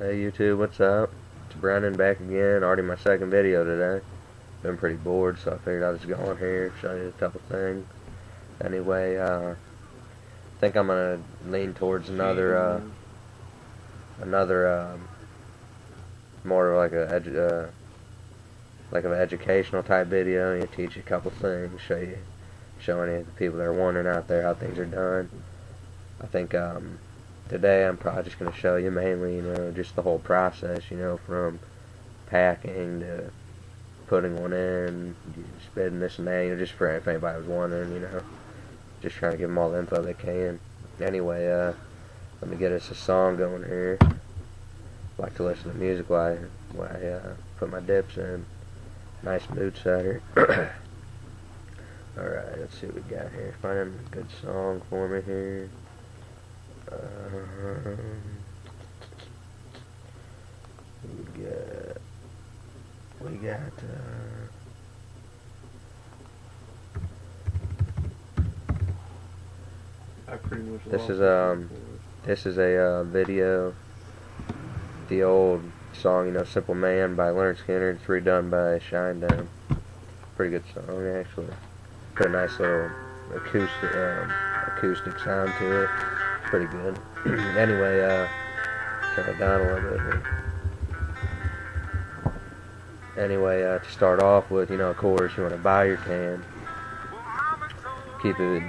Hey YouTube, what's up? It's Brennan back again, already my second video today. Been pretty bored, so I figured I'd just go on here, show you a couple things. Anyway, I think I'm gonna lean towards another more like like an educational type video. You teach you a couple things, show any of the people that are wondering out there how things are done. I think today I'm probably just going to show you mainly, just the whole process, from packing to putting one in, spitting this and that, just for if anybody was wondering, just trying to give them all the info they can. Anyway, let me get us a song going here. I like to listen to music while I put my dips in. Nice mood setter. Alright, let's see what we got here. Find a good song for me here. We got this is a video, the old song, Simple Man by Leonard Skinner. It's redone by Shinedown. Pretty good song, actually. Put a nice little acoustic sound to it. Pretty good. Anyway, turn it down a little bit here. Anyway, to start off with, of course, you want to buy your can. Keep it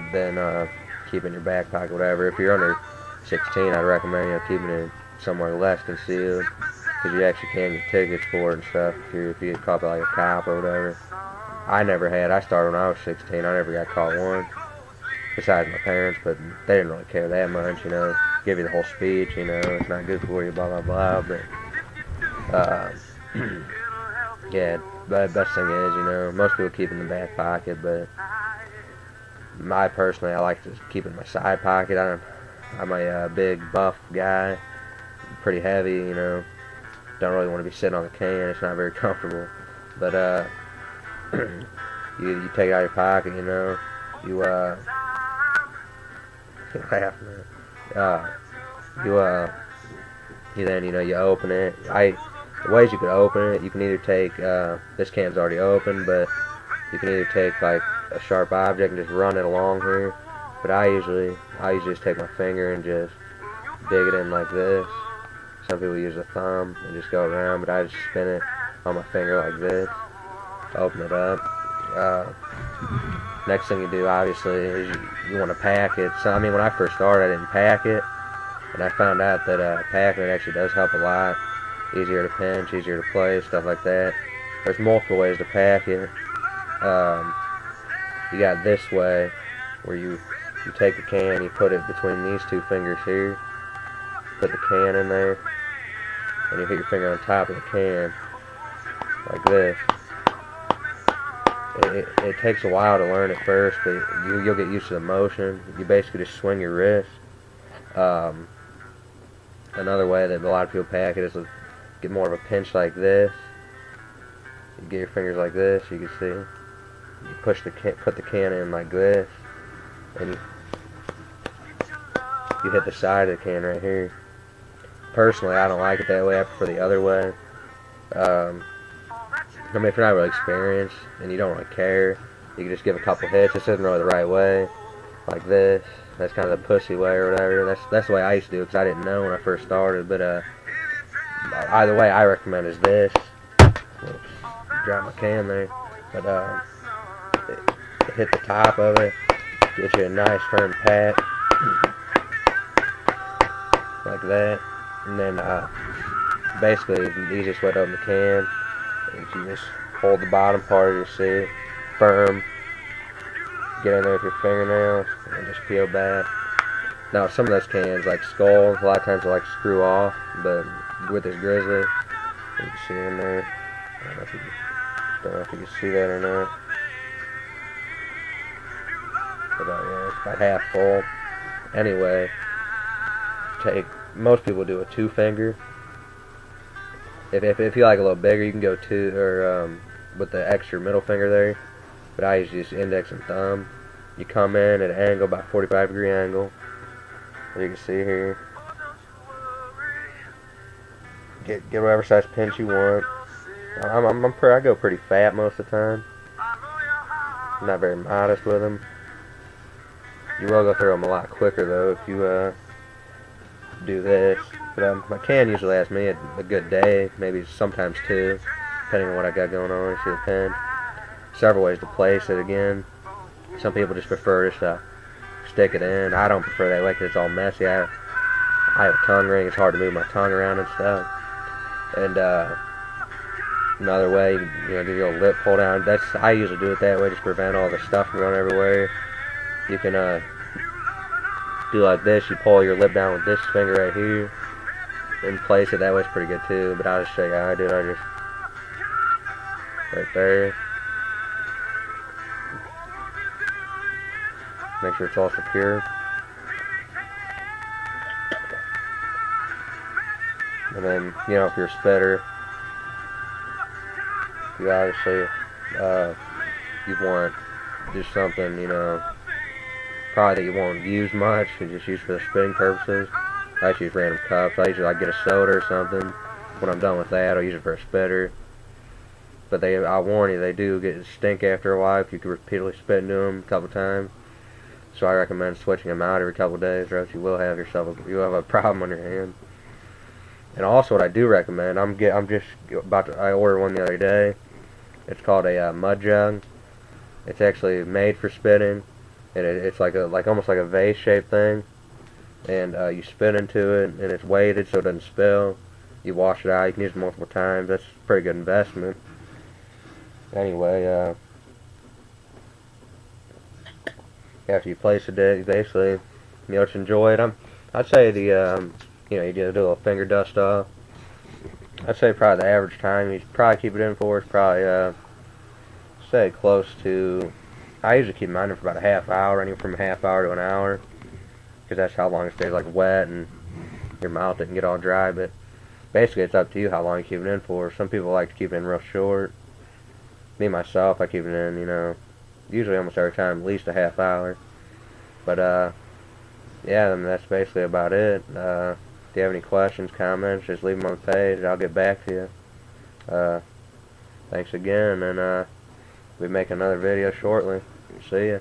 in your back pocket, whatever. If you're under 16, I'd recommend, keeping it somewhere less concealed, because you actually can get tickets for it and stuff if you get caught by like a cop or whatever. I started when I was 16. I never got caught once, besides my parents, but they didn't really care that much, give you the whole speech, it's not good for you, blah, blah, blah, but, yeah, the best thing is, most people keep it in the back pocket, but I like to keep it in my side pocket. I'm a big buff guy, pretty heavy, don't really want to be sitting on the can. It's not very comfortable, but you take it out of your pocket, you laugh, man. You open it. The ways you could open it, you can either take, this can's already open, but you can either take like a sharp object and just run it along here. But I usually just take my finger and just dig it in like this. Some people use a thumb and just go around, but I just spin it on my finger like this. Open it up. Next thing you do, obviously, is you want to pack it. So, when I first started, I didn't pack it, and I found out that packing it actually does help a lot. Easier to pinch, easier to play, stuff like that. There's multiple ways to pack it. You got this way, where you take the can, you put it between these two fingers here, put the can in there, and you put your finger on top of the can, like this. It takes a while to learn at first, but you'll get used to the motion. You basically just swing your wrist. Another way that a lot of people pack it is to get more of a pinch like this. You get your fingers like this, you can see. You put the can in like this, and you hit the side of the can right here. Personally, I don't like it that way. I prefer the other way. If you're not really experienced and you don't really care, you can just give a couple hits. This isn't really the right way, like this. That's kind of the pussy way or whatever. That's the way I used to do it, because I didn't know when I first started. But either way, I recommend is this. Oops, drop my can there. But hit the top of it, get you a nice firm pat, like that, and then basically the easiest way to open the can is you just hold the bottom part of your seat firm, get in there with your fingernails, and just peel back. Now some of those cans, like Skull, a lot of times they like to screw off, but with this Grizzly, you can see in there. I don't know if you can see that or not. But yeah, it's about half full. Anyway, most people do a 2-finger. If you like a little bigger, you can go 2, or with the extra middle finger there. But I usually use index and thumb. You come in at an angle, about 45-degree angle, as you can see here. get whatever size pinch you want. I go pretty fat most of the time. I'm not very modest with them. You will go through them a lot quicker though if you do this. But my can usually lasts me a good day, maybe sometimes two, depending on what I got going on. See the pin. Several ways to place it again. Some people just prefer just to stick it in. I don't prefer that way because it's all messy. I have a tongue ring. It's hard to move my tongue around and stuff. And another way, you know, do your lip pull down. I usually do it that way, just prevent all the stuff from going everywhere. You can do like this. You pull your lip down with this finger right here and place it. That way's pretty good too. But I'll just show you how I do it. I just right there. Make sure it's all secure. And then, you know, if you're a spitter, you obviously, you want just something, you know, probably that you won't use much, and just use for the spitting purposes. I just use random cups. I usually get a soda or something. When I'm done with that, I'll use it for a spitter. But I warn you, they do get stink after a while if you can repeatedly spit into them a couple times. So I recommend switching them out every couple of days, or else you will have a problem on your hand. And also, what I do recommend, I ordered one the other day. It's called a mud jug. It's actually made for spitting, and it's almost like a vase shaped thing. And you spit into it, and it's weighted so it doesn't spill. You wash it out. You can use it multiple times. That's a pretty good investment. Anyway, after you place it, basically, you know, just enjoy it. I'd say you know, you do a little finger dust off. I'd say probably the average time you should probably keep it in for is probably, say close to, I usually keep mine in for about a half hour, anywhere from a half hour to an hour, because that's how long it stays like wet and your mouth doesn't get all dry. But basically it's up to you how long you keep it in for. Some people like to keep it in real short. Me myself, I keep it in, you know, usually almost every time at least a half hour. But yeah, then that's basically about it. If you have any questions, comments, just leave them on the page. I'll get back to you. Thanks again, and we'll make another video shortly. See ya.